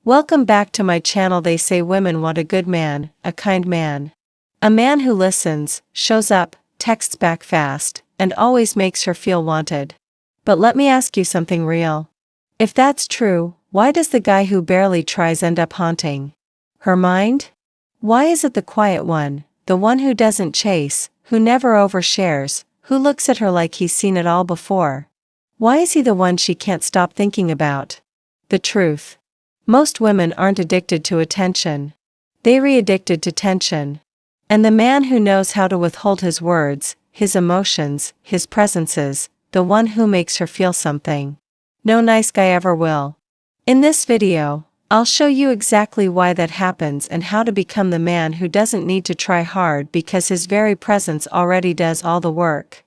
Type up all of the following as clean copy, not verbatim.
Welcome back to my channel. They say women want a good man, a kind man. A man who listens, shows up, texts back fast, and always makes her feel wanted. But let me ask you something real. If that's true, why does the guy who barely tries end up haunting her mind? Why is it the quiet one, the one who doesn't chase, who never overshares, who looks at her like he's seen it all before? Why is he the one she can't stop thinking about? The truth. Most women aren't addicted to attention. They're re-addicted to tension. And the man who knows how to withhold his words, his emotions, his presences, the one who makes her feel something. No nice guy ever will. In this video, I'll show you exactly why that happens and how to become the man who doesn't need to try hard because his very presence already does all the work.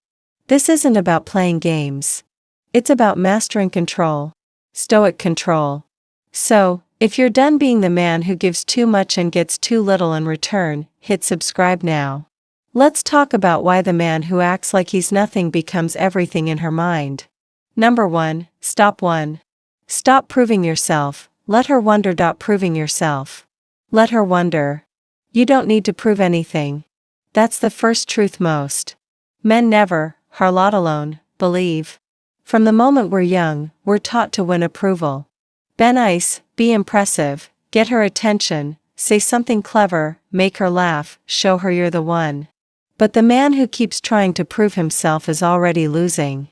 This isn't about playing games. It's about mastering control. Stoic control. So, if you're done being the man who gives too much and gets too little in return, hit subscribe now. Let's talk about why the man who acts like he's nothing becomes everything in her mind. Number 1, Stop proving yourself. Let her wonder. Proving yourself. Let her wonder. You don't need to prove anything. That's the first truth most men never, let alone, believe. From the moment we're young, we're taught to win approval. Be nice, be impressive, get her attention, say something clever, make her laugh, show her you're the one. But the man who keeps trying to prove himself is already losing.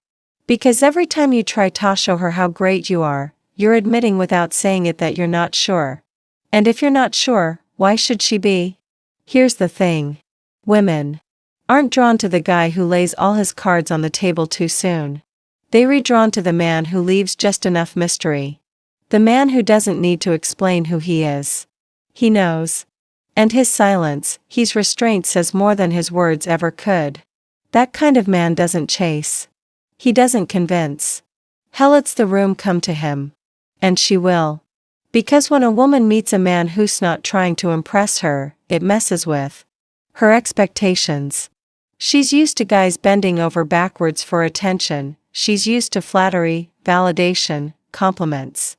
Because every time you try to show her how great you are, you're admitting without saying it that you're not sure. And if you're not sure, why should she be? Here's the thing. Women aren't drawn to the guy who lays all his cards on the table too soon. They're drawn to the man who leaves just enough mystery. The man who doesn't need to explain who he is. He knows. And his silence, his restraint says more than his words ever could. That kind of man doesn't chase. He doesn't convince. Hell, lets the room come to him. And she will. Because when a woman meets a man who's not trying to impress her, it messes with her expectations. She's used to guys bending over backwards for attention, she's used to flattery, validation, compliments.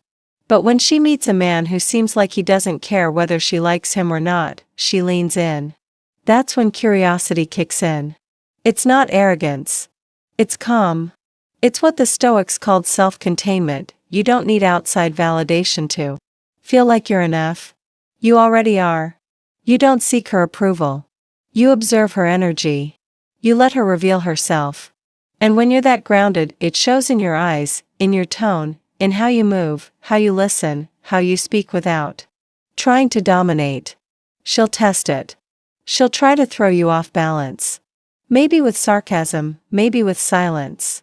But when she meets a man who seems like he doesn't care whether she likes him or not, she leans in. That's when curiosity kicks in. It's not arrogance. It's calm. It's what the Stoics called self-containment. You don't need outside validation to feel like you're enough. You already are. You don't seek her approval. You observe her energy. You let her reveal herself. And when you're that grounded, it shows in your eyes, in your tone, in how you move, how you listen, how you speak without trying to dominate. She'll test it. She'll try to throw you off balance. Maybe with sarcasm, maybe with silence.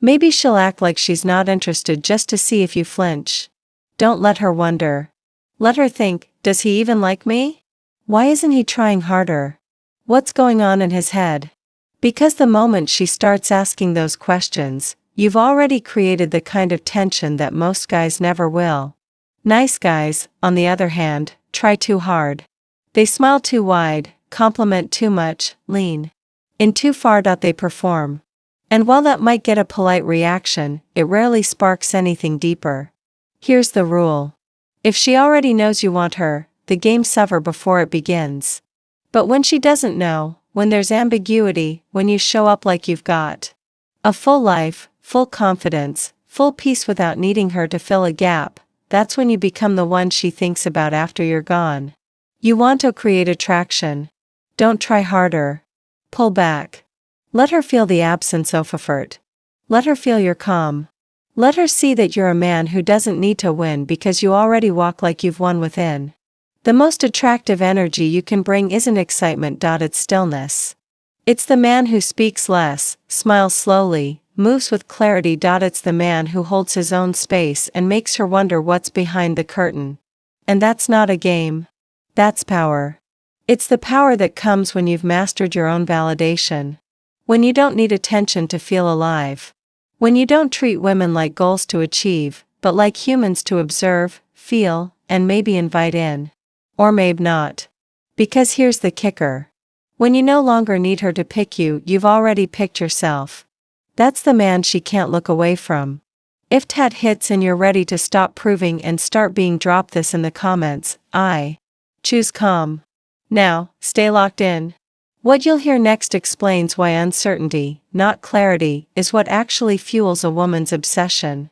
Maybe she'll act like she's not interested just to see if you flinch. Don't let her wonder. Let her think, does he even like me? Why isn't he trying harder? What's going on in his head? Because the moment she starts asking those questions, you've already created the kind of tension that most guys never will. Nice guys, on the other hand, try too hard. They smile too wide, compliment too much, lean in too far. They perform. And while that might get a polite reaction, it rarely sparks anything deeper. Here's the rule. If she already knows you want her, the game's over before it begins. But when she doesn't know, when there's ambiguity, when you show up like you've got a full life, full confidence, full peace without needing her to fill a gap, that's when you become the one she thinks about after you're gone. You want to create attraction. Don't try harder. Pull back. Let her feel the absence of effort. Let her feel your calm. Let her see that you're a man who doesn't need to win because you already walk like you've won within. The most attractive energy you can bring isn't excitement. It's stillness. It's the man who speaks less, smiles slowly, moves with clarity. It's the man who holds his own space and makes her wonder what's behind the curtain. And that's not a game. That's power. It's the power that comes when you've mastered your own validation. When you don't need attention to feel alive. When you don't treat women like goals to achieve, but like humans to observe, feel, and maybe invite in. Or maybe not. Because here's the kicker. When you no longer need her to pick you, you've already picked yourself. That's the man she can't look away from. If tat hits and you're ready to stop proving and start being, drop this in the comments. I choose calm. Now, stay locked in. What you'll hear next explains why uncertainty, not clarity, is what actually fuels a woman's obsession.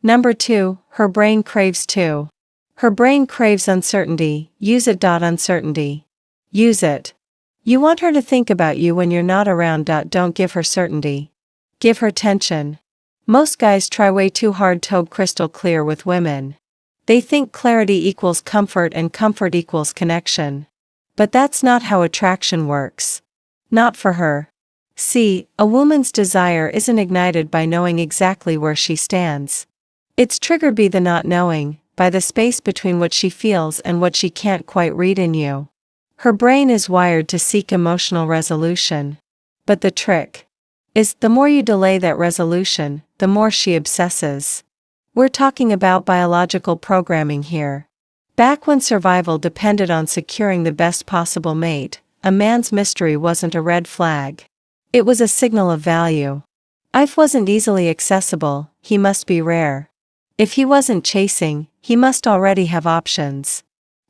Number 2, her brain craves too. Her brain craves uncertainty. Use it. Uncertainty. Use it. You want her to think about you when you're not around. Don't give her certainty. Give her tension. Most guys try way too hard to be crystal clear with women. They think clarity equals comfort and comfort equals connection. But that's not how attraction works. Not for her. See, a woman's desire isn't ignited by knowing exactly where she stands. It's triggered by the not knowing, by the space between what she feels and what she can't quite read in you. Her brain is wired to seek emotional resolution. But the trick is, the more you delay that resolution, the more she obsesses. We're talking about biological programming here. Back when survival depended on securing the best possible mate, a man's mystery wasn't a red flag. It was a signal of value. If wasn't easily accessible, he must be rare. If he wasn't chasing, he must already have options.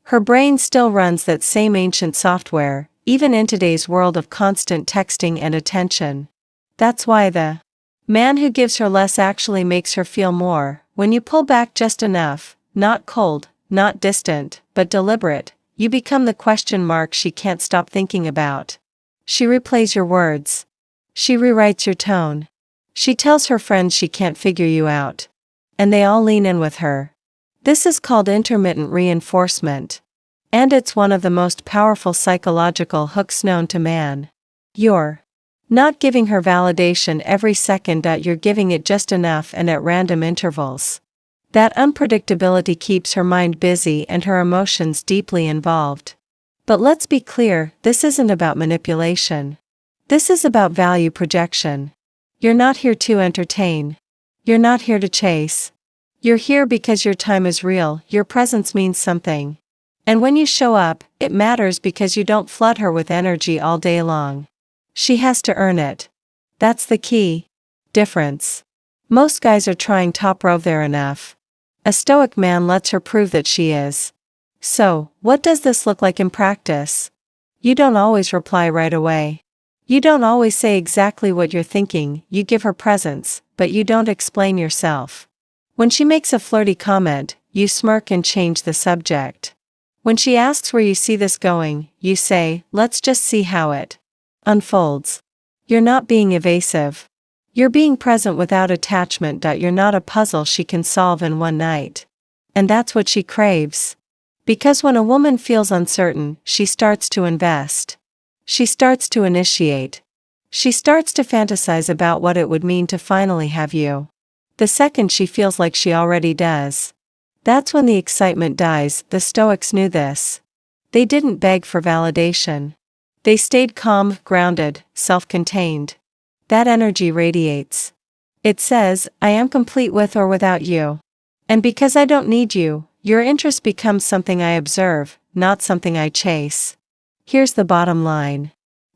Her brain still runs that same ancient software, even in today's world of constant texting and attention. That's why the man who gives her less actually makes her feel more. When you pull back just enough, not cold, not distant, but deliberate, you become the question mark she can't stop thinking about. She replays your words. She rewrites your tone. She tells her friends she can't figure you out. And they all lean in with her. This is called intermittent reinforcement. And it's one of the most powerful psychological hooks known to man. You're not giving her validation every second. You're giving it just enough and at random intervals. That unpredictability keeps her mind busy and her emotions deeply involved. But let's be clear, this isn't about manipulation. This is about value projection. You're not here to entertain. You're not here to chase. You're here because your time is real, your presence means something. And when you show up, it matters because you don't flood her with energy all day long. She has to earn it. That's the key difference. Most guys are trying top row there enough. A Stoic man lets her prove that she is. So, what does this look like in practice? You don't always reply right away. You don't always say exactly what you're thinking. You give her presence, but you don't explain yourself. When she makes a flirty comment, you smirk and change the subject. When she asks where you see this going, you say, let's just see how it unfolds. You're not being evasive. You're being present without attachment. You're not a puzzle she can solve in one night. And that's what she craves. Because when a woman feels uncertain, she starts to invest. She starts to initiate. She starts to fantasize about what it would mean to finally have you. The second she feels like she already does, that's when the excitement dies. The Stoics knew this. They didn't beg for validation. They stayed calm, grounded, self-contained. That energy radiates. It says, I am complete with or without you. And because I don't need you, your interest becomes something I observe, not something I chase. Here's the bottom line.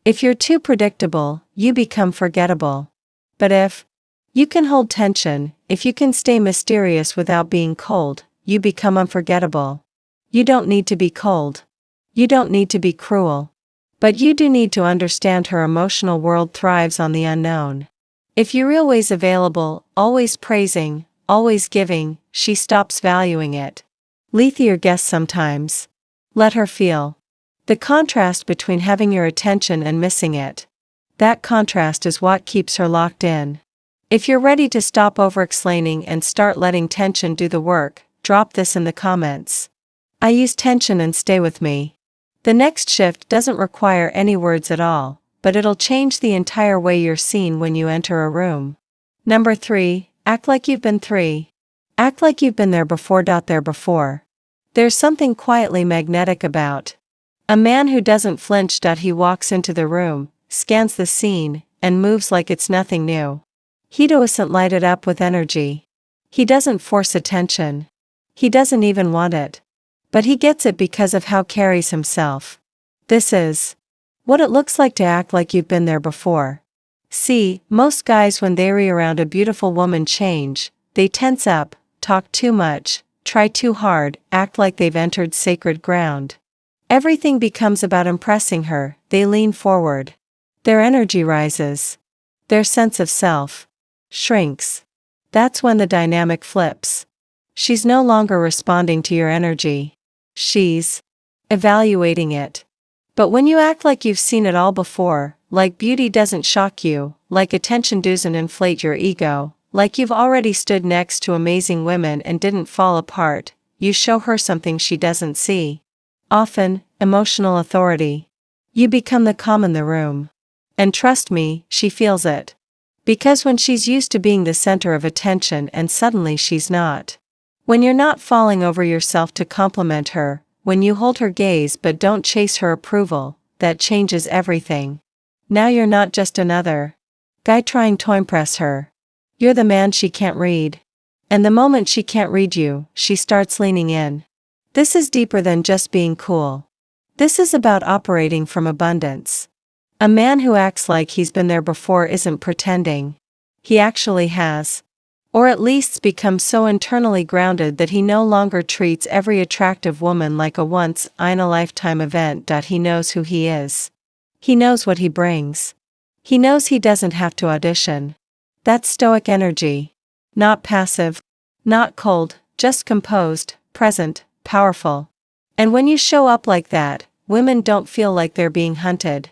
If you're too predictable, you become forgettable. But if you can hold tension, if you can stay mysterious without being cold, you become unforgettable. You don't need to be cold. You don't need to be cruel. But you do need to understand her emotional world thrives on the unknown. If you're always available, always praising, always giving, she stops valuing it. Lethe your guest sometimes. Let her feel the contrast between having your attention and missing it. That contrast is what keeps her locked in. If you're ready to stop over-explaining and start letting tension do the work, drop this in the comments. I use tension and stay with me. The next shift doesn't require any words at all, but it'll change the entire way you're seen when you enter a room. Number 3, act like you've been 3. Act like you've been there before. There before. There's something quietly magnetic about a man who doesn't flinch. He walks into the room, scans the scene, and moves like it's nothing new. He doesn't light it up with energy. He doesn't force attention. He doesn't even want it. But he gets it because of how carries himself. This is what it looks like to act like you've been there before. See, most guys when they're around a beautiful woman change, they tense up, talk too much, try too hard, act like they've entered sacred ground. Everything becomes about impressing her, they lean forward. Their energy rises. Their sense of self shrinks. That's when the dynamic flips. She's no longer responding to your energy. She's evaluating it. But when you act like you've seen it all before, like beauty doesn't shock you, like attention doesn't inflate your ego, like you've already stood next to amazing women and didn't fall apart, you show her something she doesn't see. Often, emotional authority. You become the calm in the room. And trust me, she feels it. Because when she's used to being the center of attention and suddenly she's not. When you're not falling over yourself to compliment her, when you hold her gaze but don't chase her approval, that changes everything. Now you're not just another guy trying to impress her. You're the man she can't read. And the moment she can't read you, she starts leaning in. This is deeper than just being cool. This is about operating from abundance. A man who acts like he's been there before isn't pretending. He actually has. Or at least becomes so internally grounded that he no longer treats every attractive woman like a once-in-a-lifetime event. He knows who he is. He knows what he brings. He knows he doesn't have to audition. That's Stoic energy. Not passive. Not cold, just composed, present, powerful. And when you show up like that, women don't feel like they're being hunted.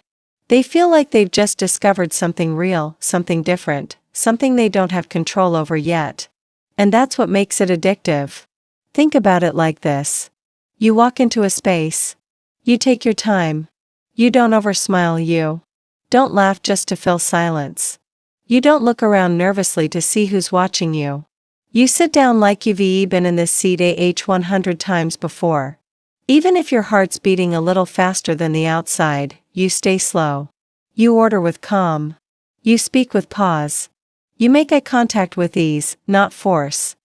They feel like they've just discovered something real, something different, something they don't have control over yet. And that's what makes it addictive. Think about it like this. You walk into a space. You take your time. You don't oversmile, you don't laugh just to fill silence. You don't look around nervously to see who's watching you. You sit down like you've been in this seat 100 times before. Even if your heart's beating a little faster than the outside, you stay slow. You order with calm. You speak with pause. You make eye contact with ease, not force.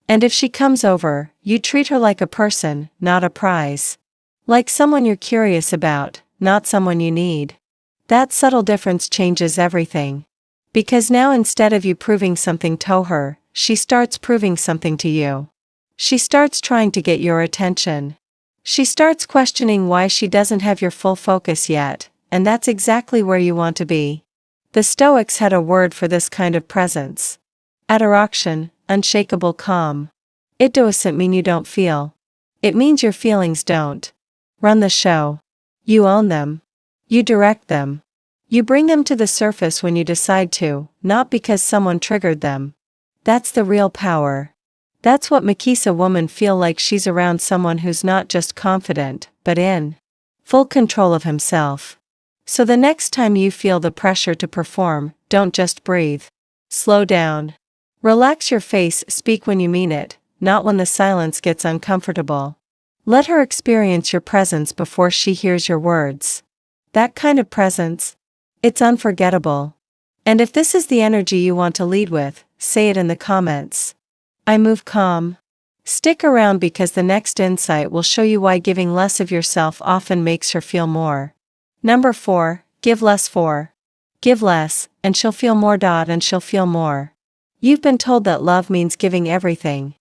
And if she comes over, you treat her like a person, not a prize. Like someone you're curious about, not someone you need. That subtle difference changes everything. Because now instead of you proving something to her, she starts proving something to you. She starts trying to get your attention. She starts questioning why she doesn't have your full focus yet, and that's exactly where you want to be. The Stoics had a word for this kind of presence. Ataraction, unshakable calm. It doesn't mean you don't feel. It means your feelings don't run the show. You own them. You direct them. You bring them to the surface when you decide to, not because someone triggered them. That's the real power. That's what makes a woman feel like she's around someone who's not just confident, but in full control of himself. So the next time you feel the pressure to perform, don't just breathe. Slow down. Relax your face, speak when you mean it, not when the silence gets uncomfortable. Let her experience your presence before she hears your words. That kind of presence, it's unforgettable. And if this is the energy you want to lead with, say it in the comments. I move calm. Stick around because the next insight will show you why giving less of yourself often makes her feel more. Number 4, give less. Give less, and she'll feel more. And she'll feel more. You've been told that love means giving everything.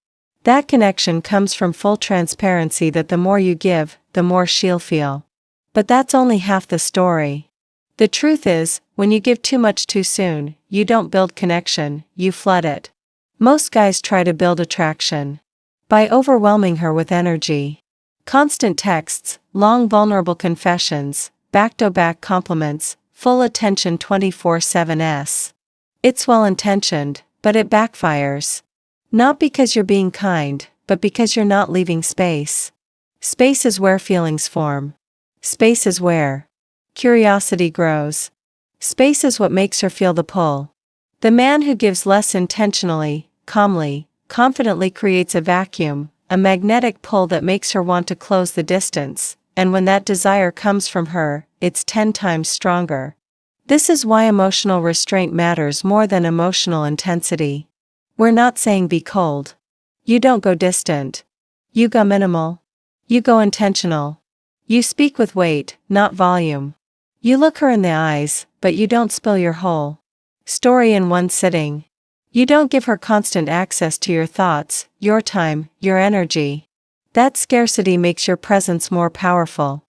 That connection comes from full transparency that the more you give, the more she'll feel. But that's only half the story. The truth is, when you give too much too soon, you don't build connection, you flood it. Most guys try to build attraction by overwhelming her with energy. Constant texts, long vulnerable confessions, back-to-back compliments, full attention 24/7. It's well-intentioned, but it backfires. Not because you're being kind, but because you're not leaving space. Space is where feelings form. Space is where curiosity grows. Space is what makes her feel the pull. The man who gives less intentionally, calmly, confidently creates a vacuum, a magnetic pull that makes her want to close the distance, and when that desire comes from her, it's 10 times stronger. This is why emotional restraint matters more than emotional intensity. We're not saying be cold. You don't go distant. You go minimal. You go intentional. You speak with weight, not volume. You look her in the eyes, but you don't spill your whole story in one sitting. You don't give her constant access to your thoughts, your time, your energy. That scarcity makes your presence more powerful.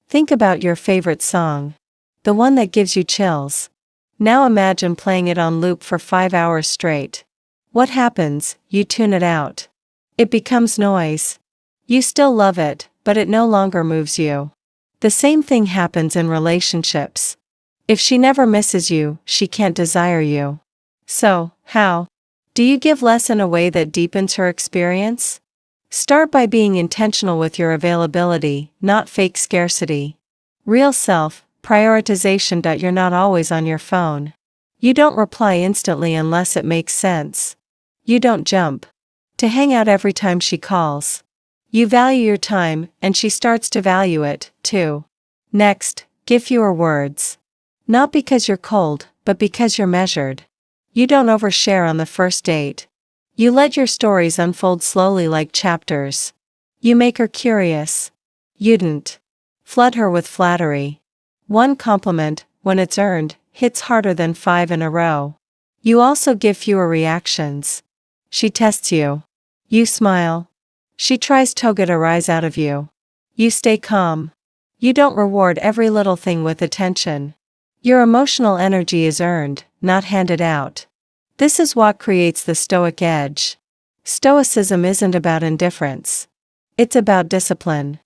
Think about your favorite song. The one that gives you chills. Now imagine playing it on loop for 5 hours straight. What happens? You tune it out. It becomes noise. You still love it, but it no longer moves you. The same thing happens in relationships. If she never misses you, she can't desire you. So, how? Do you give less in a way that deepens her experience? Start by being intentional with your availability, not fake scarcity. Real self, prioritization. You're not always on your phone. You don't reply instantly unless it makes sense. You don't jump to hang out every time she calls. You value your time, and she starts to value it, too. Next, give fewer words. Not because you're cold, but because you're measured. You don't overshare on the first date. You let your stories unfold slowly like chapters. You make her curious. You don't flood her with flattery. One compliment, when it's earned, hits harder than 5 in a row. You also give fewer reactions. She tests you. You smile. She tries to get a rise out of you. You stay calm. You don't reward every little thing with attention. Your emotional energy is earned, not handed out. This is what creates the Stoic edge. Stoicism isn't about indifference. It's about discipline.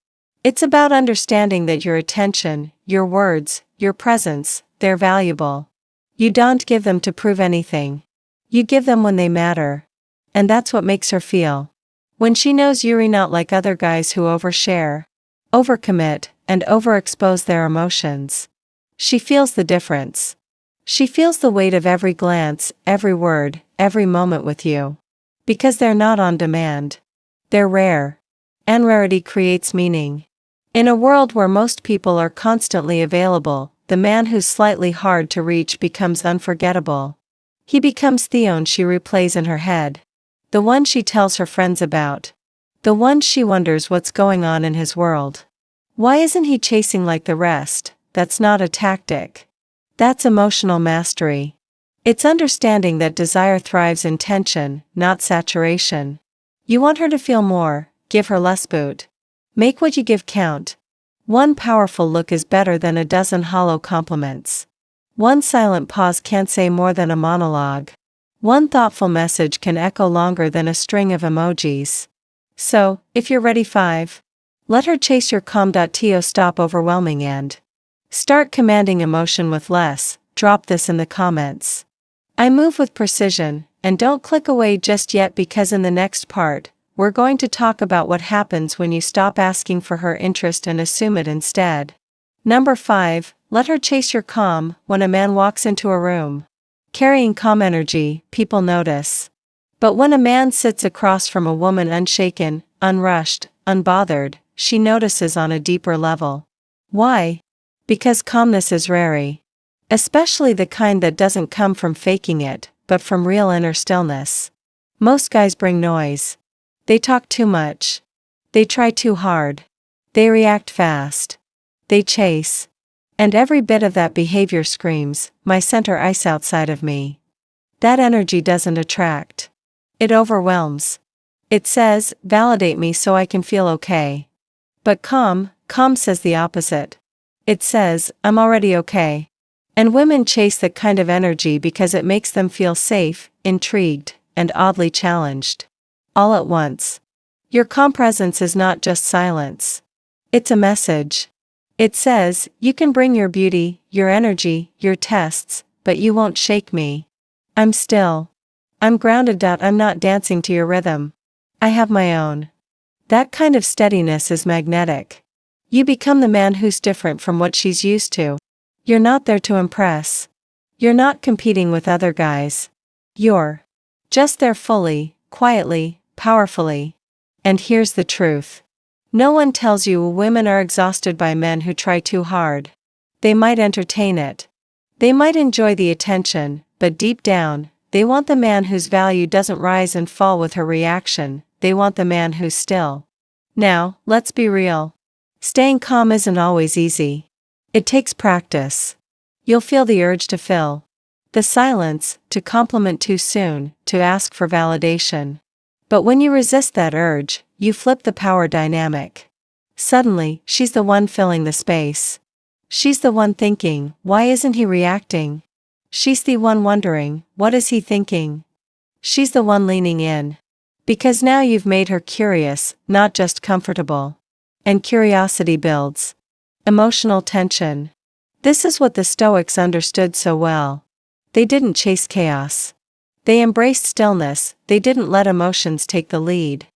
It's about understanding that your attention, your words, your presence, they're valuable. You don't give them to prove anything. You give them when they matter. And that's what makes her feel. When she knows you're not like other guys who overshare, overcommit, and overexpose their emotions. She feels the difference. She feels the weight of every glance, every word, every moment with you. Because they're not on demand. They're rare. And rarity creates meaning. In a world where most people are constantly available, the man who's slightly hard to reach becomes unforgettable. He becomes the one she replays in her head. The one she tells her friends about. The one she wonders what's going on in his world. Why isn't he chasing like the rest? That's not a tactic. That's emotional mastery. It's understanding that desire thrives in tension, not saturation. You want her to feel more, give her less boot. Make what you give count. One powerful look is better than a dozen hollow compliments. One silent pause can't say more than a monologue. One thoughtful message can echo longer than a string of emojis. So, if you're ready 5, let her chase your calm. To stop overwhelming and start commanding emotion with less. Drop this in the comments. I move with precision, and don't click away just yet because in the next part, we're going to talk about what happens when you stop asking for her interest and assume it instead. Number 5, let her chase your calm. When a man walks into a room, carrying calm energy, people notice. But when a man sits across from a woman unshaken, unrushed, unbothered, she notices on a deeper level. Why? Because calmness is rare. Especially the kind that doesn't come from faking it, but from real inner stillness. Most guys bring noise. They talk too much. They try too hard. They react fast. They chase. And every bit of that behavior screams, my center ice outside of me. That energy doesn't attract. It overwhelms. It says, validate me so I can feel okay. But calm says the opposite. It says, I'm already okay. And women chase that kind of energy because it makes them feel safe, intrigued, and oddly challenged. All at once. Your calm presence is not just silence. It's a message. It says, you can bring your beauty, your energy, your tests, but you won't shake me. I'm still. I'm grounded. I'm not dancing to your rhythm. I have my own. That kind of steadiness is magnetic. You become the man who's different from what she's used to. You're not there to impress. You're not competing with other guys. You're just there fully, quietly, powerfully. And here's the truth. No one tells you women are exhausted by men who try too hard. They might entertain it. They might enjoy the attention, but deep down, they want the man whose value doesn't rise and fall with her reaction. They want the man who's still. Now, let's be real. Staying calm isn't always easy. It takes practice. You'll feel the urge to fill. The silence, to compliment too soon, to ask for validation. But when you resist that urge, you flip the power dynamic. Suddenly, she's the one filling the space. She's the one thinking, why isn't he reacting? She's the one wondering, what is he thinking? She's the one leaning in. Because now you've made her curious, not just comfortable. And curiosity builds emotional tension. This is what the Stoics understood so well. They didn't chase chaos. They embraced stillness, they didn't let emotions take the lead.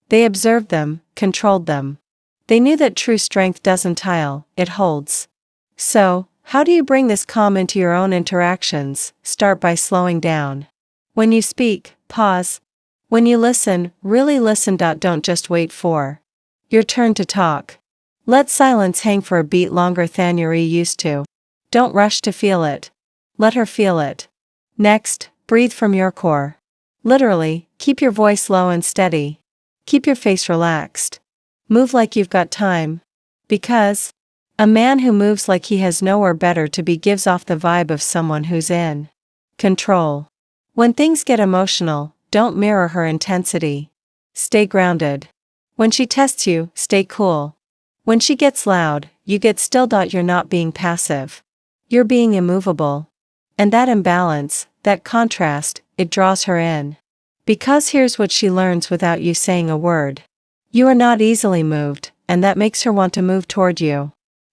They observed them, controlled them. They knew that true strength doesn't tile, it holds. So, how do you bring this calm into your own interactions? Start by slowing down. When you speak, pause. When you listen, really listen. Don't just wait for your turn to talk. Let silence hang for a beat longer than you're used to. Don't rush to feel it. Let her feel it. Next, breathe from your core. Literally, keep your voice low and steady. Keep your face relaxed. Move like you've got time. Because a man who moves like he has nowhere better to be gives off the vibe of someone who's in control. When things get emotional, don't mirror her intensity. Stay grounded. When she tests you, stay cool. When she gets loud, you get still. You're not being passive. You're being immovable. And that imbalance, that contrast, it draws her in. Because here's what she learns without you saying a word. You are not easily moved, and that makes her want to move toward you.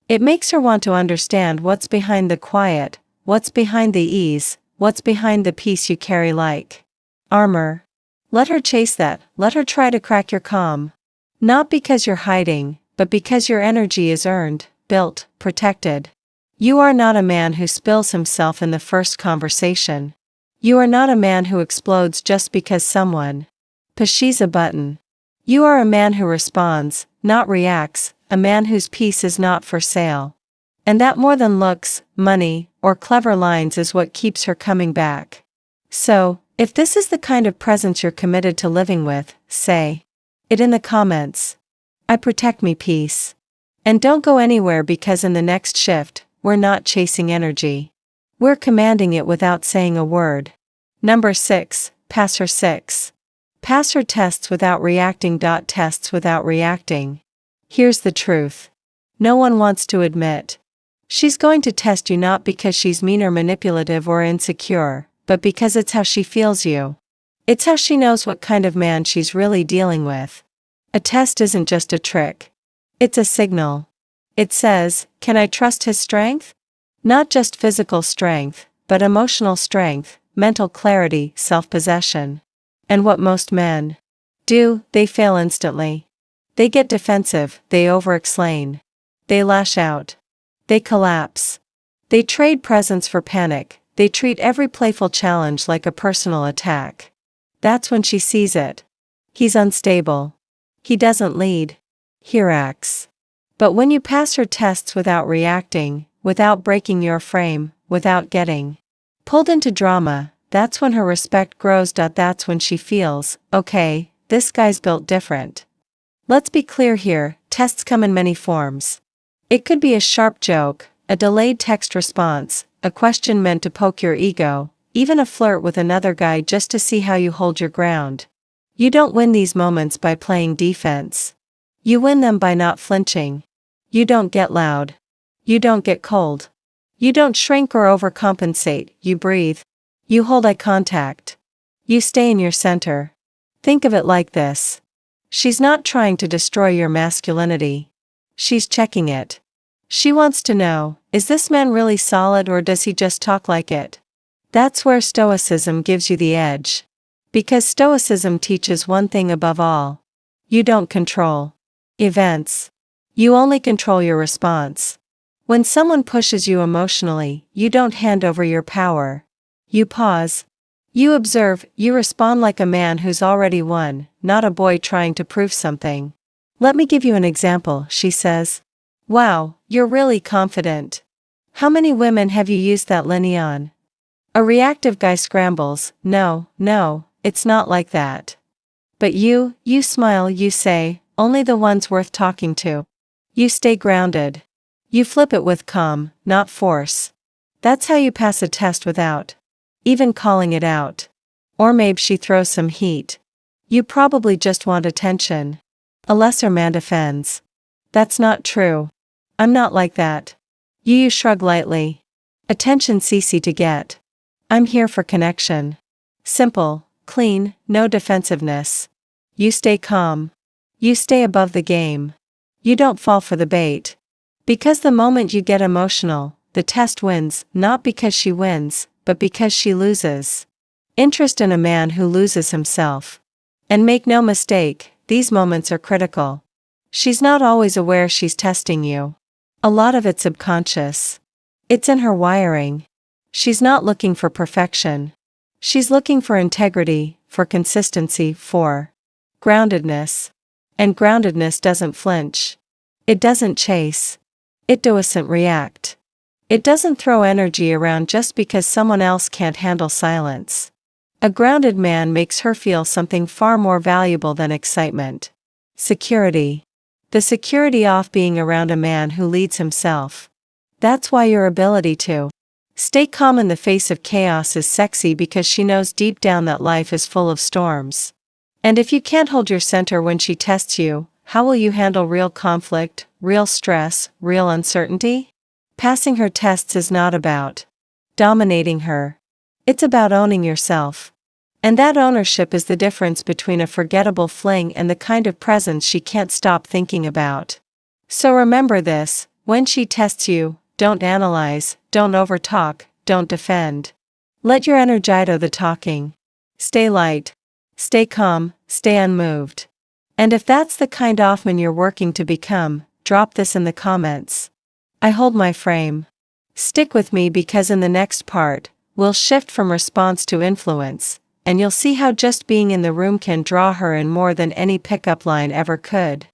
It makes her want to understand what's behind the quiet, what's behind the ease, what's behind the peace you carry like armor. Let her chase that, let her try to crack your calm. Not because you're hiding, but because your energy is earned, built, protected. You are not a man who spills himself in the first conversation. You are not a man who explodes just because someone pushes a button. You are a man who responds, not reacts, a man whose peace is not for sale. And that more than looks, money, or clever lines is what keeps her coming back. So, if this is the kind of presence you're committed to living with, say it in the comments. I protect me peace. And don't go anywhere, because in the next shift, we're not chasing energy. We're commanding it without saying a word. Number 6, pass her 6. Pass her tests without reacting. Tests without reacting. Here's the truth. No one wants to admit. She's going to test you not because she's mean or manipulative or insecure, but because it's how she feels you. It's how she knows what kind of man she's really dealing with. A test isn't just a trick. It's a signal. It says, can I trust his strength? Not just physical strength, but emotional strength, mental clarity, self-possession. And what most men do, they fail instantly. They get defensive, they over-explain. They lash out. They collapse. They trade presence for panic, they treat every playful challenge like a personal attack. That's when she sees it. He's unstable. He doesn't lead. He reacts. But when you pass her tests without reacting, without breaking your frame, without getting pulled into drama, that's when her respect grows. That's when she feels, okay, this guy's built different. Let's be clear here, tests come in many forms. It could be a sharp joke, a delayed text response, a question meant to poke your ego, even a flirt with another guy just to see how you hold your ground. You don't win these moments by playing defense. You win them by not flinching. You don't get loud. You don't get cold. You don't shrink or overcompensate, you breathe. You hold eye contact. You stay in your center. Think of it like this. She's not trying to destroy your masculinity. She's checking it. She wants to know, is this man really solid or does he just talk like it? That's where Stoicism gives you the edge. Because Stoicism teaches one thing above all. You don't control events. You only control your response. When someone pushes you emotionally, you don't hand over your power. You pause. You observe, you respond like a man who's already won, not a boy trying to prove something. Let me give you an example, she says. Wow, you're really confident. How many women have you used that line on? A reactive guy scrambles, no, it's not like that. But you smile, you say, only the ones worth talking to. You stay grounded. You flip it with calm, not force. That's how you pass a test without even calling it out. Or maybe she throws some heat. You probably just want attention. A lesser man defends. That's not true. I'm not like that. You shrug lightly. Attention's easy to get. I'm here for connection. Simple, clean, no defensiveness. You stay calm. You stay above the game. You don't fall for the bait. Because the moment you get emotional, the test wins, not because she wins, but because she loses. Interest in a man who loses himself. And make no mistake, these moments are critical. She's not always aware she's testing you. A lot of it's subconscious. It's in her wiring. She's not looking for perfection. She's looking for integrity, for consistency, for groundedness. And groundedness doesn't flinch. It doesn't chase. It doesn't react. It doesn't throw energy around just because someone else can't handle silence. A grounded man makes her feel something far more valuable than excitement. Security. The security of being around a man who leads himself. That's why your ability to stay calm in the face of chaos is sexy, because she knows deep down that life is full of storms. And if you can't hold your center when she tests you, how will you handle real conflict, real stress, real uncertainty? Passing her tests is not about dominating her. It's about owning yourself. And that ownership is the difference between a forgettable fling and the kind of presence she can't stop thinking about. So remember this: when she tests you, don't analyze, don't overtalk, don't defend. Let your energy do the talking. Stay light. Stay calm, stay unmoved. And if that's the kind of man you're working to become, drop this in the comments. I hold my frame. Stick with me, because in the next part, we'll shift from response to influence, and you'll see how just being in the room can draw her in more than any pickup line ever could.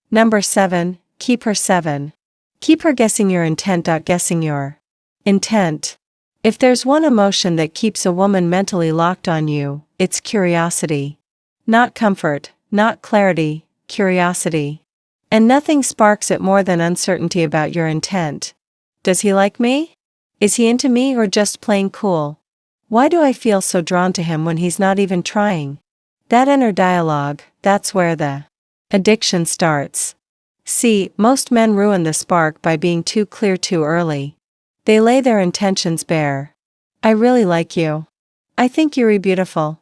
Number 7, keep her 7. Keep her guessing your intent. Guessing your intent. If there's one emotion that keeps a woman mentally locked on you, it's curiosity. Not comfort, not clarity, curiosity. And nothing sparks it more than uncertainty about your intent. Does he like me? Is he into me, or just playing cool? Why do I feel so drawn to him when he's not even trying? That inner dialogue, that's where the addiction starts. See, most men ruin the spark by being too clear too early. They lay their intentions bare. I really like you. I think you're beautiful.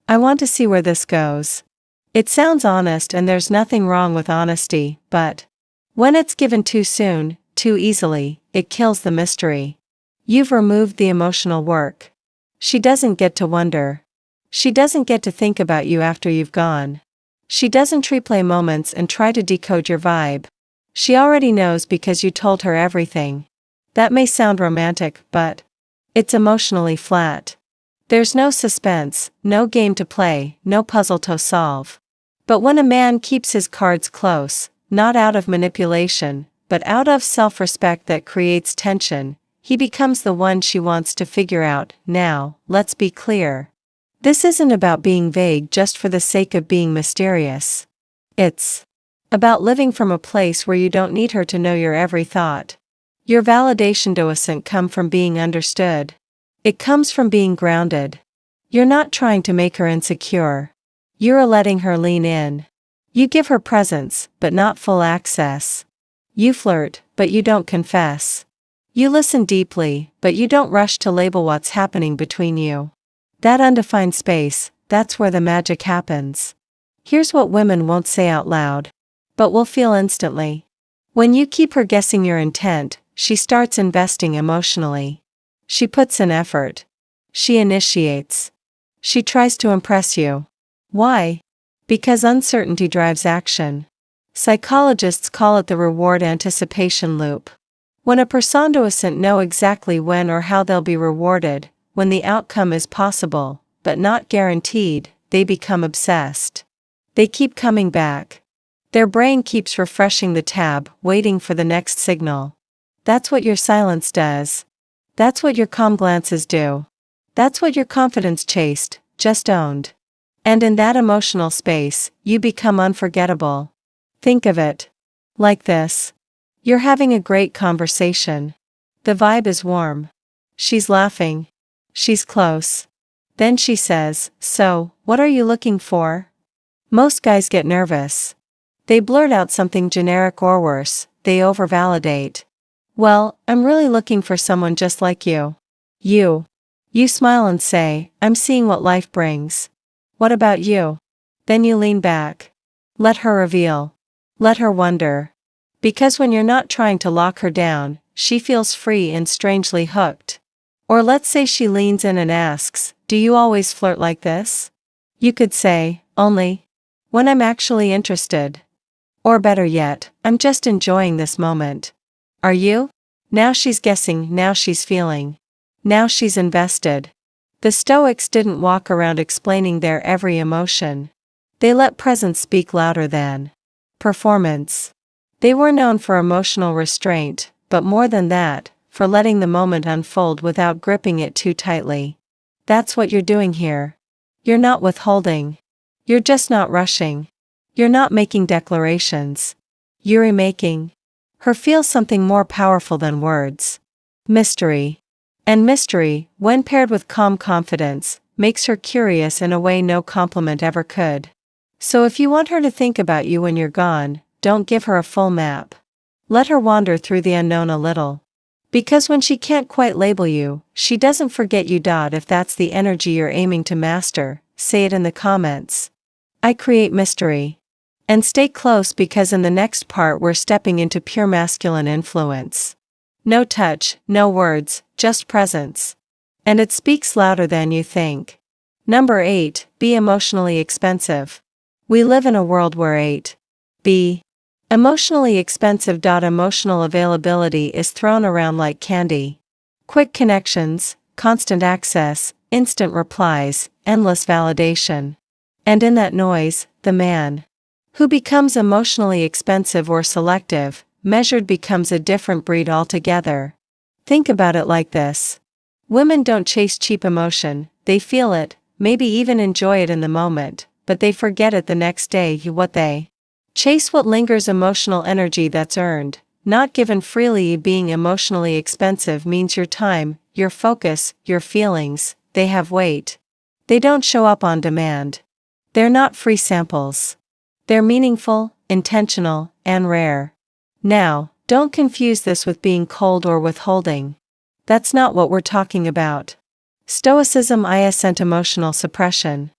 I want to see where this goes. It sounds honest, and there's nothing wrong with honesty, but when it's given too soon, too easily, it kills the mystery. You've removed the emotional work. She doesn't get to wonder. She doesn't get to think about you after you've gone. She doesn't replay moments and try to decode your vibe. She already knows because you told her everything. That may sound romantic, but it's emotionally flat. There's no suspense, no game to play, no puzzle to solve. But when a man keeps his cards close, not out of manipulation, but out of self-respect that creates tension, he becomes the one she wants to figure out. Now, let's be clear. This isn't about being vague just for the sake of being mysterious. It's about living from a place where you don't need her to know your every thought. Your validation doesn't come from being understood. It comes from being grounded. You're not trying to make her insecure. You're letting her lean in. You give her presence, but not full access. You flirt, but you don't confess. You listen deeply, but you don't rush to label what's happening between you. That undefined space, that's where the magic happens. Here's what women won't say out loud, but will feel instantly. When you keep her guessing your intent, she starts investing emotionally. She puts in effort. She initiates. She tries to impress you. Why? Because uncertainty drives action. Psychologists call it the reward anticipation loop. When a person doesn't know exactly when or how they'll be rewarded, when the outcome is possible, but not guaranteed, they become obsessed. They keep coming back. Their brain keeps refreshing the tab, waiting for the next signal. That's what your silence does. That's what your calm glances do. That's what your confidence chased, just owned. And in that emotional space, you become unforgettable. Think of it like this. You're having a great conversation. The vibe is warm. She's laughing. She's close. Then she says, "So, what are you looking for?" Most guys get nervous. They blurt out something generic or worse, they overvalidate. "Well, I'm really looking for someone just like you." You. You smile and say, "I'm seeing what life brings." "What about you?" Then you lean back. Let her reveal. Let her wonder. Because when you're not trying to lock her down, she feels free and strangely hooked. Or let's say she leans in and asks, "Do you always flirt like this?" You could say, "Only when I'm actually interested." Or better yet, "I'm just enjoying this moment." Are you? Now she's guessing, now she's feeling. Now she's invested. The Stoics didn't walk around explaining their every emotion. They let presence speak louder than performance. They were known for emotional restraint, but more than that, for letting the moment unfold without gripping it too tightly. That's what you're doing here. You're not withholding. You're just not rushing. You're not making declarations. You're remaking her feel something more powerful than words. Mystery. And mystery, when paired with calm confidence, makes her curious in a way no compliment ever could. So if you want her to think about you when you're gone, don't give her a full map. Let her wander through the unknown a little. Because when she can't quite label you, she doesn't forget you. If that's the energy you're aiming to master, say it in the comments. I create mystery. And stay close, because in the next part we're stepping into pure masculine influence. No touch, no words, just presence. And it speaks louder than you think. Number 8, be emotionally expensive. We live in a world where be emotionally expensive. Emotional availability is thrown around like candy. Quick connections, constant access, instant replies, endless validation. And in that noise, the man who becomes emotionally expensive or selective, measured becomes a different breed altogether. Think about it like this. Women don't chase cheap emotion, they feel it, maybe even enjoy it in the moment, but they forget it the next day. What they chase what lingers, emotional energy that's earned, not given freely. Being emotionally expensive means your time, your focus, your feelings, they have weight. They don't show up on demand. They're not free samples. They're meaningful, intentional, and rare. Now, don't confuse this with being cold or withholding. That's not what we're talking about. Stoicism isn't emotional suppression.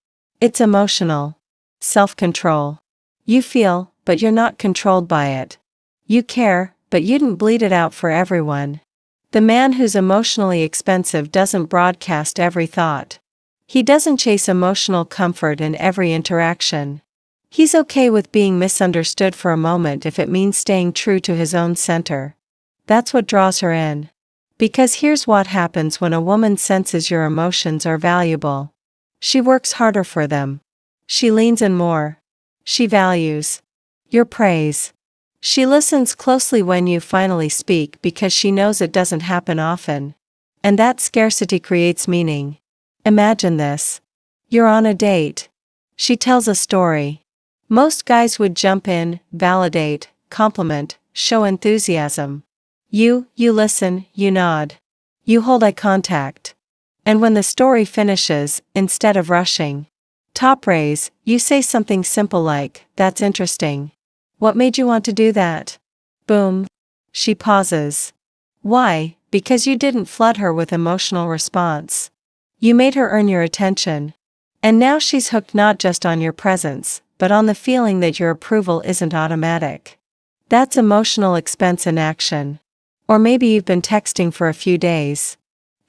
It's emotional self-control. You feel, but you're not controlled by it. You care, but you didn't bleed it out for everyone. The man who's emotionally expensive doesn't broadcast every thought. He doesn't chase emotional comfort in every interaction. He's okay with being misunderstood for a moment if it means staying true to his own center. That's what draws her in. Because here's what happens when a woman senses your emotions are valuable. She works harder for them. She leans in more. She values your praise. She listens closely when you finally speak, because she knows it doesn't happen often. And that scarcity creates meaning. Imagine this. You're on a date. She tells a story. Most guys would jump in, validate, compliment, show enthusiasm. You listen, you nod. You hold eye contact. And when the story finishes, instead of rushing, top raise, you say something simple like, "That's interesting. What made you want to do that?" Boom. She pauses. Why? Because you didn't flood her with emotional response. You made her earn your attention. And now she's hooked, not just on your presence, but on the feeling that your approval isn't automatic. That's emotional expense in action. Or maybe you've been texting for a few days.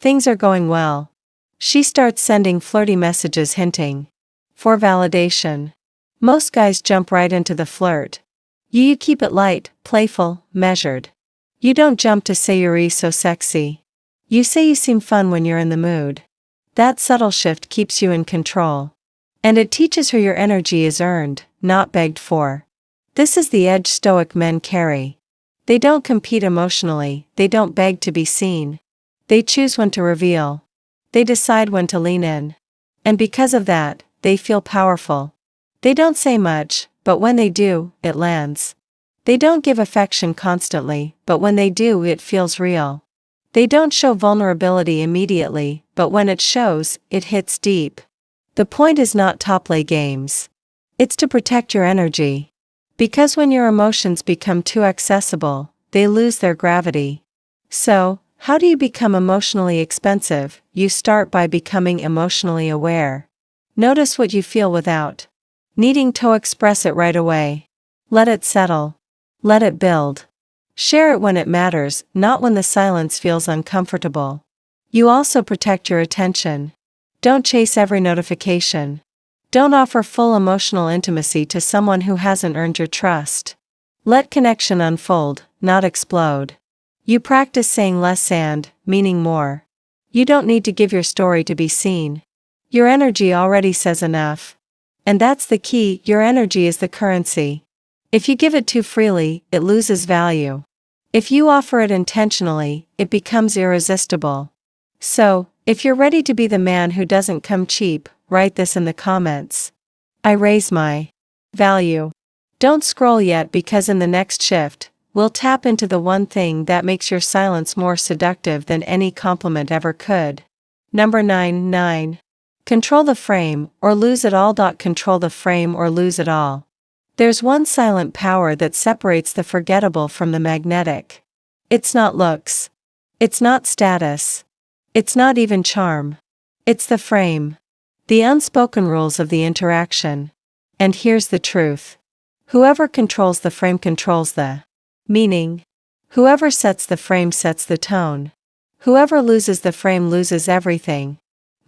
Things are going well. She starts sending flirty messages hinting for validation. Most guys jump right into the flirt. You keep it light, playful, measured. You don't jump to say you're so sexy. You say you seem fun when you're in the mood. That subtle shift keeps you in control. And it teaches her your energy is earned, not begged for. This is the edge Stoic men carry. They don't compete emotionally, they don't beg to be seen. They choose when to reveal. They decide when to lean in. And because of that, they feel powerful. They don't say much, but when they do, it lands. They don't give affection constantly, but when they do, it feels real. They don't show vulnerability immediately, but when it shows, it hits deep. The point is not to play games. It's to protect your energy. Because when your emotions become too accessible, they lose their gravity. So, how do you become emotionally expensive? You start by becoming emotionally aware. Notice what you feel without needing to express it right away. Let it settle. Let it build. Share it when it matters, not when the silence feels uncomfortable. You also protect your attention. Don't chase every notification. Don't offer full emotional intimacy to someone who hasn't earned your trust. Let connection unfold, not explode. You practice saying less and meaning more. You don't need to give your story to be seen. Your energy already says enough. And that's the key, your energy is the currency. If you give it too freely, it loses value. If you offer it intentionally, it becomes irresistible. So, if you're ready to be the man who doesn't come cheap, write this in the comments. I raise my value. Don't scroll yet because in the next shift, we'll tap into the one thing that makes your silence more seductive than any compliment ever could. Number 9. Control the frame, or lose it all. Control the frame or lose it all. There's one silent power that separates the forgettable from the magnetic. It's not looks. It's not status. It's not even charm. It's the frame. The unspoken rules of the interaction. And here's the truth. Whoever controls the frame controls the meaning. Whoever sets the frame sets the tone. Whoever loses the frame loses everything.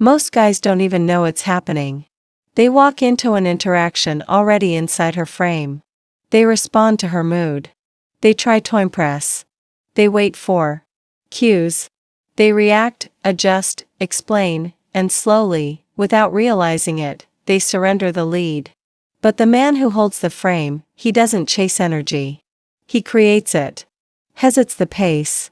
Most guys don't even know it's happening. They walk into an interaction already inside her frame. They respond to her mood. They try to impress. They wait for cues. They react, adjust, explain, and slowly, without realizing it, they surrender the lead. But the man who holds the frame, he doesn't chase energy. He creates it. Hesitates the pace.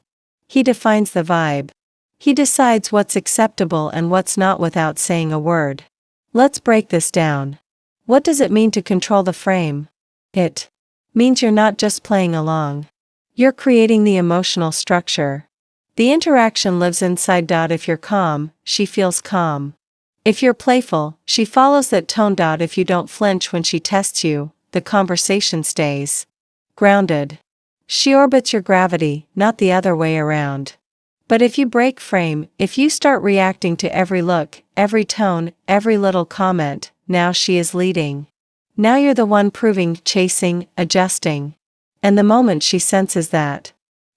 He defines the vibe. He decides what's acceptable and what's not without saying a word. Let's break this down. What does it mean to control the frame? It means you're not just playing along. You're creating the emotional structure. The interaction lives inside. If you're calm, she feels calm. If you're playful, she follows that tone. If you don't flinch when she tests you, the conversation stays grounded. She orbits your gravity, not the other way around. But if you break frame, if you start reacting to every look, every tone, every little comment, now she is leading. Now you're the one proving, chasing, adjusting. And the moment she senses that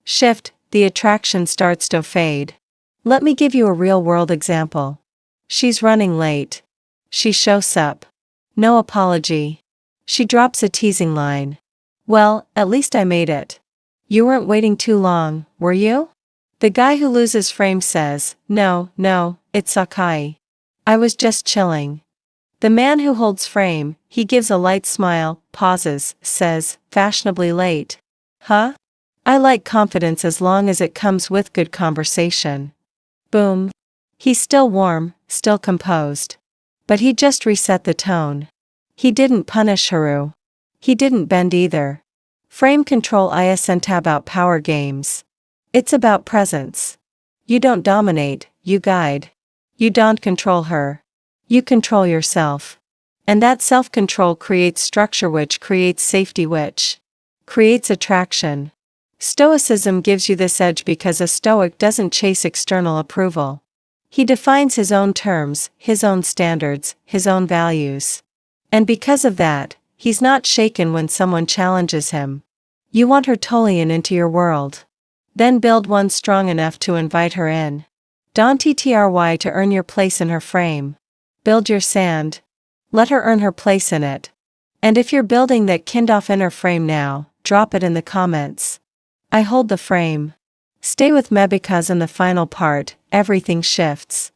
shift, the attraction starts to fade. Let me give you a real-world example. She's running late. She shows up. No apology. She drops a teasing line. Well, at least I made it. You weren't waiting too long, were you? The guy who loses frame says, no, it's okay. I was just chilling. The man who holds frame, he gives a light smile, pauses, says, fashionably late. Huh? I like confidence as long as it comes with good conversation. Boom. He's still warm, still composed. But he just reset the tone. He didn't punish Haru. He didn't bend either. Frame control isn't about power games. It's about presence. You don't dominate, you guide. You don't control her. You control yourself. And that self-control creates structure, which creates safety, which creates attraction. Stoicism gives you this edge because a Stoic doesn't chase external approval. He defines his own terms, his own standards, his own values. And because of that, he's not shaken when someone challenges him. You want her totally into your world. Then build one strong enough to invite her in. Don't try to earn your place in her frame. Build your sand. Let her earn her place in it. And if you're building that kind of inner frame now, drop it in the comments. I hold the frame. Stay with me because in the final part, everything shifts.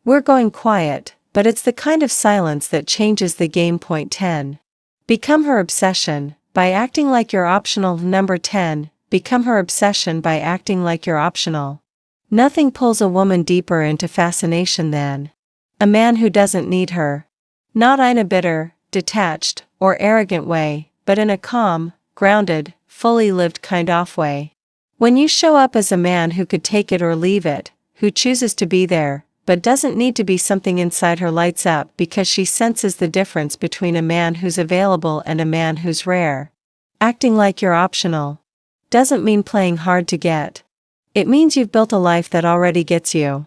We're going quiet, but it's the kind of silence that changes the game. Point 10. Become her obsession, by acting like you're optional. Number 10. Become her obsession by acting like you're optional. Nothing pulls a woman deeper into fascination than a man who doesn't need her. Not in a bitter, detached, or arrogant way, but in a calm, grounded, fully lived kind of way. When you show up as a man who could take it or leave it, who chooses to be there, but doesn't need to be. Something inside her lights up because she senses the difference between a man who's available and a man who's rare. Acting like you're optional doesn't mean playing hard to get. It means you've built a life that already gets you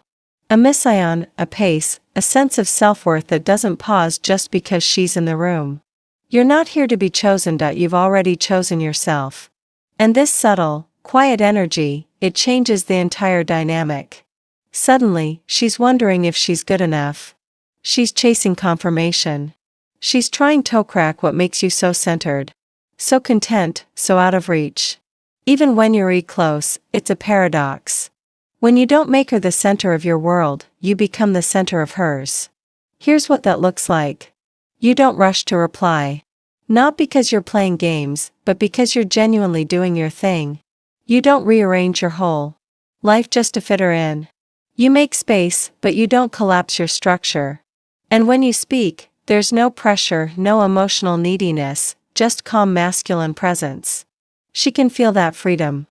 a mission, a pace, a sense of self-worth that doesn't pause just because she's in the room. You're not here to be chosen. You've already chosen yourself. And this subtle, quiet energy, it changes the entire dynamic. Suddenly, she's wondering if she's good enough. She's chasing confirmation. She's trying to crack what makes you so centered, so content, so out of reach. Even when you're close, it's a paradox. When you don't make her the center of your world, you become the center of hers. Here's what that looks like. You don't rush to reply. Not because you're playing games, but because you're genuinely doing your thing. You don't rearrange your whole life just to fit her in. You make space, but you don't collapse your structure. And when you speak, there's no pressure, no emotional neediness, just calm masculine presence. She can feel that freedom.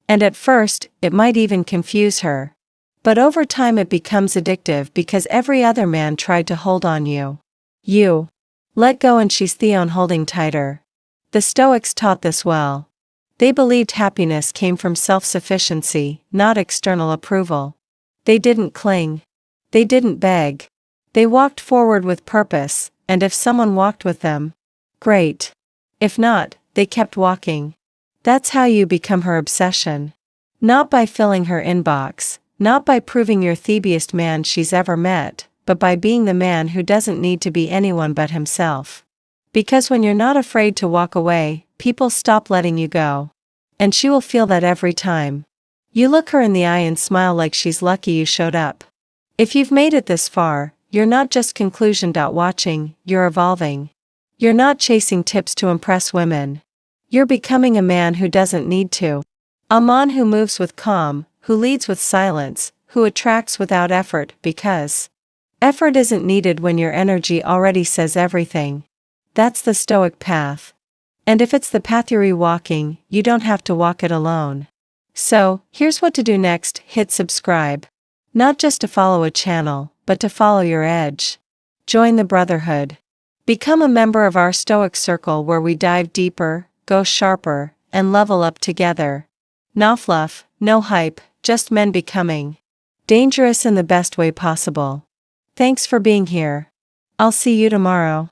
And at first, it might even confuse her. But over time it becomes addictive because every other man tried to hold on you. You let go and she's the holding tighter. The Stoics taught this well. They believed happiness came from self-sufficiency, not external approval. They didn't cling. They didn't beg. They walked forward with purpose, and if someone walked with them, great. If not, they kept walking. That's how you become her obsession. Not by filling her inbox, not by proving you're the best man she's ever met, but by being the man who doesn't need to be anyone but himself. Because when you're not afraid to walk away, people stop letting you go. And she will feel that every time. You look her in the eye and smile like she's lucky you showed up. If you've made it this far, you're not just watching, you're evolving. You're not chasing tips to impress women. You're becoming a man who doesn't need to. A man who moves with calm, who leads with silence, who attracts without effort because effort isn't needed when your energy already says everything. That's the Stoic path. And if it's the path you're walking, you don't have to walk it alone. So, here's what to do next: hit subscribe. Not just to follow a channel, but to follow your edge. Join the brotherhood. Become a member of our Stoic circle where we dive deeper, go sharper, and level up together. No fluff, no hype, just men becoming dangerous in the best way possible. Thanks for being here. I'll see you tomorrow.